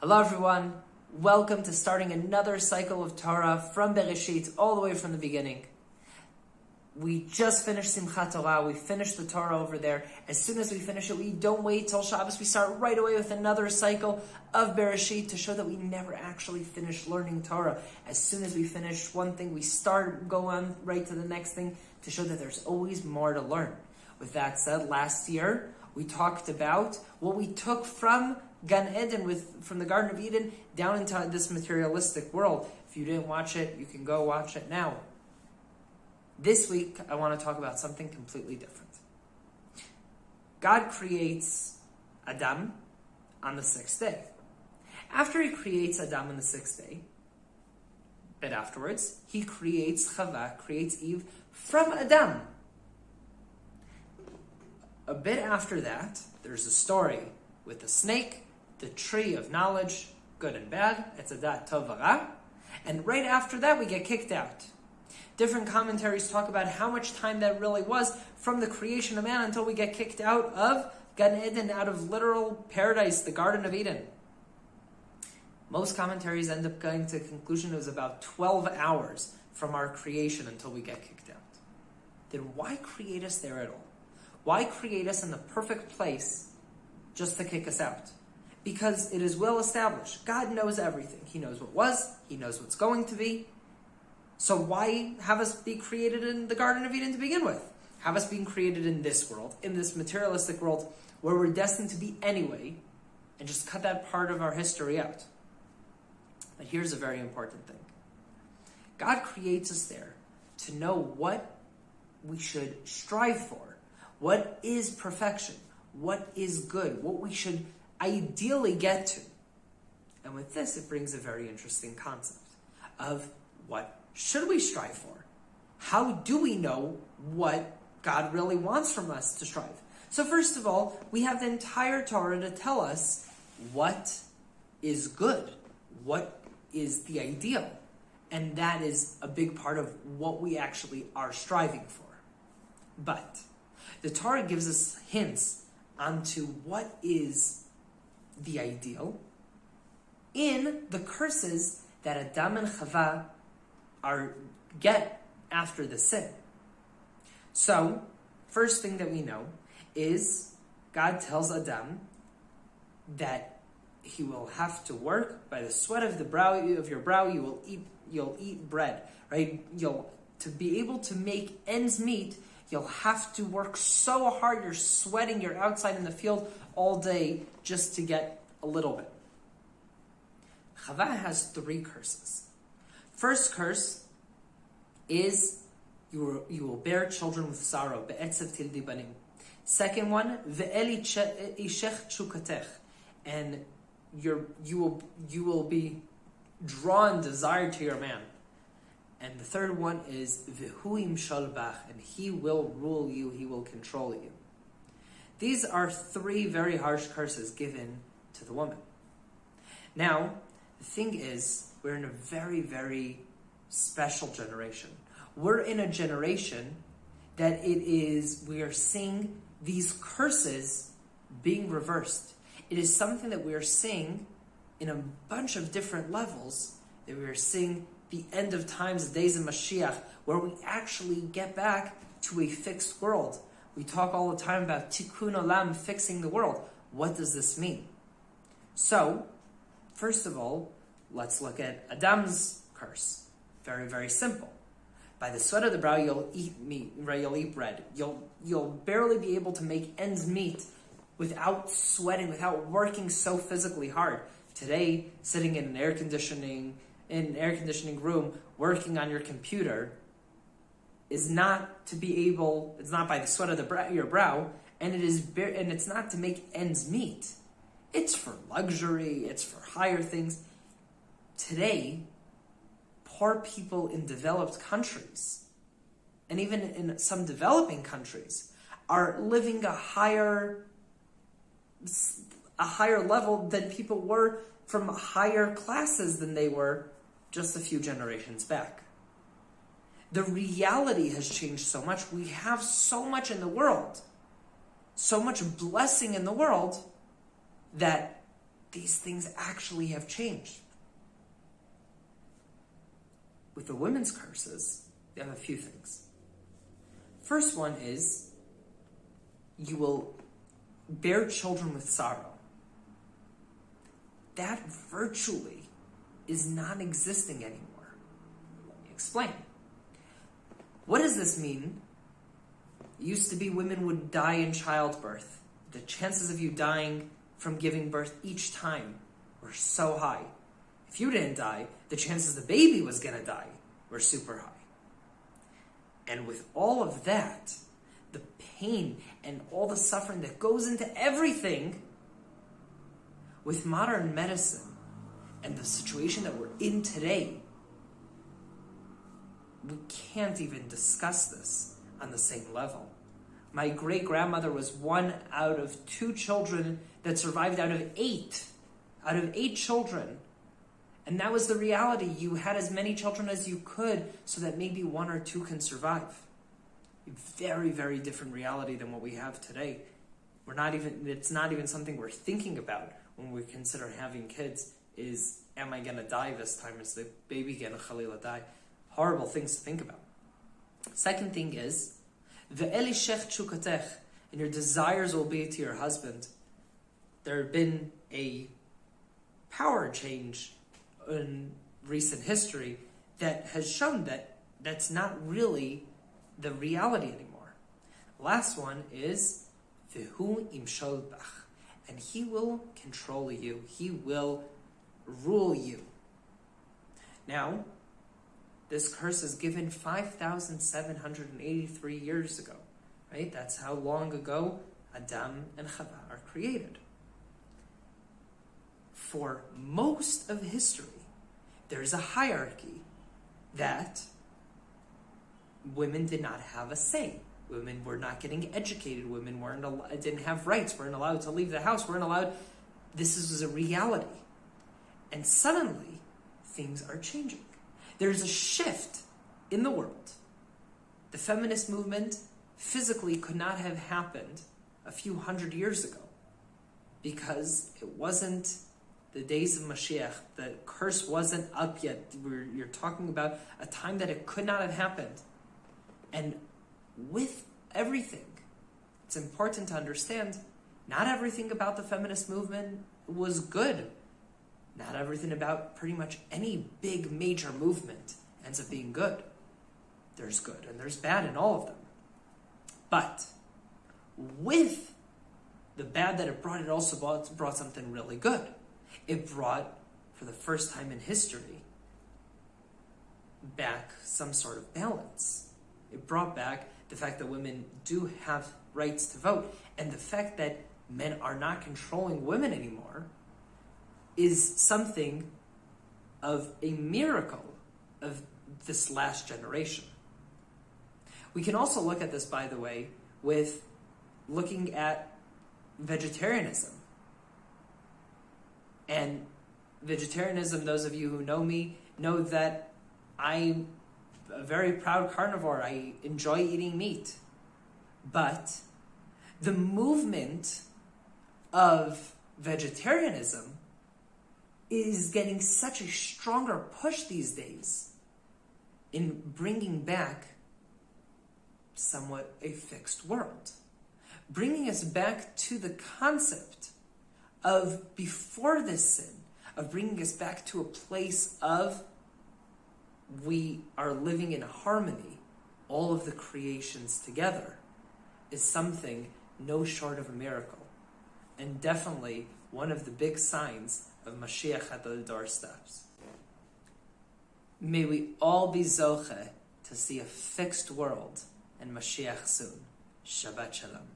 Hello everyone, welcome to starting another cycle of Torah from Bereshit, all the way from the beginning. We just finished Simchat Torah, we finished the Torah over there. As soon as we finish it, we don't wait till Shabbos, we start right away with another cycle of Bereshit to show that we never actually finish learning Torah. As soon as we finish one thing, we go on right to the next thing to show that there's always more to learn. With that said, last year we talked about what we took from Gan Eden, from the Garden of Eden, down into this materialistic world. If you didn't watch it, you can go watch it now. This week, I want to talk about something completely different. God creates Adam on the sixth day. After he creates Adam on the sixth day, but afterwards, he creates Chava, creates Eve from Adam. A bit after that, there's a story with the snake, the tree of knowledge, good and bad, it's a dat tov v'ra, and right after that we get kicked out. Different commentaries talk about how much time that really was from the creation of man until we get kicked out of Gan Eden, out of literal paradise, the Garden of Eden. Most commentaries end up going to the conclusion it was about 12 hours from our creation until we get kicked out. Then why create us there at all? Why create us in the perfect place just to kick us out? Because it is well established. God knows everything. He knows what was, He knows what's going to be. So why have us be created in the Garden of Eden to begin with? Have us being created in this world, in this materialistic world, where we're destined to be anyway, and just cut that part of our history out. But here's a very important thing. God creates us there to know what we should strive for, what is perfection, what is good, what we should ideally get to. And with this, it brings a very interesting concept of what should we strive for? How do we know what God really wants from us to strive? So first of all, we have the entire Torah to tell us what is good, what is the ideal. And that is a big part of what we actually are striving for. But the Torah gives us hints onto what is the ideal in the curses that Adam and Chava get after the sin. So, first thing that we know is God tells Adam that he will have to work by the sweat of your brow. You'll eat bread, right? To be able to make ends meet, you'll have to work so hard. You're sweating. You're outside in the field all day just to get a little bit. Chava has 3 curses. First curse is you will bear children with sorrow. Be'etzev tildi banim. Second one, ve'eli ishech chukatech, and you will be drawn, desired to your man. And the third one is v'hu yimshal bach, and he will rule you, he will control you. These are 3 very harsh curses given to the woman. Now, the thing is, we're in a very, very special generation. We're in a generation that we are seeing these curses being reversed. It is something that we are seeing in a bunch of different levels, that we are seeing the end of times, the days of Mashiach, where we actually get back to a fixed world. We talk all the time about tikkun olam, fixing the world. What does this mean? So, first of all, let's look at Adam's curse. Very, very simple. By the sweat of the brow, you'll eat meat, right? You'll eat bread. You'll barely be able to make ends meet without sweating, without working so physically hard. Today, sitting in an air conditioning room, working on your computer, is not to be able. It's not by the sweat of your brow, and it's not to make ends meet. It's for luxury. It's for higher things. Today, poor people in developed countries, and even in some developing countries, are living a higher level than people were from higher classes than they were just a few generations back. The reality has changed so much. We have so much in the world, so much blessing in the world, that these things actually have changed. With the women's curses, you have a few things. First one is, you will bear children with sorrow. That virtually is non-existing anymore. Let me explain. What does this mean? It used to be women would die in childbirth. The chances of you dying from giving birth each time were so high. If you didn't die, the chances the baby was going to die were super high. And with all of that, the pain and all the suffering that goes into everything, with modern medicine and the situation that we're in today, we can't even discuss this on the same level. My great-grandmother was 1 out of 2 children that survived out of 8. Out of 8 children. And that was the reality. You had as many children as you could so that maybe 1 or 2 can survive. A very, very different reality than what we have today. It's not even something we're thinking about when we consider having kids is, am I going to die this time? Is the baby going to chalila die? Horrible things to think about. Second thing is, ve'eli shech chukatech, and your desires will be to your husband. There had been a power change in recent history that has shown that that's not really the reality anymore. Last one is, vehu imshol bach, and he will control you. He will rule you. Now, this curse is given 5,783 years ago, right? That's how long ago Adam and Chava are created. For most of history, there's a hierarchy that women did not have a say. Women were not getting educated. Women didn't have rights. Weren't allowed to leave the house. Weren't allowed. This is a reality. And suddenly, things are changing. There's a shift in the world. The feminist movement physically could not have happened a few hundred years ago because it wasn't the days of Mashiach. The curse wasn't up yet. You're talking about a time that it could not have happened. And with everything, it's important to understand not everything about the feminist movement was good. Not everything about pretty much any big major movement ends up being good. There's good and there's bad in all of them. But with the bad that it also brought something really good. It brought, for the first time in history, back some sort of balance. It brought back the fact that women do have rights to vote, and the fact that men are not controlling women anymore is something of a miracle of this last generation. We can also look at this, by the way, with looking at vegetarianism. And vegetarianism, those of you who know me, know that I'm a very proud carnivore. I enjoy eating meat. But the movement of vegetarianism is getting such a stronger push these days in bringing back somewhat a fixed world. Bringing us back to the concept of before this sin, of bringing us back to a place of we are living in harmony, all of the creations together, is something no short of a miracle. And definitely one of the big signs of Mashiach at the doorsteps. May we all be zoche to see a fixed world and Mashiach soon. Shabbat Shalom.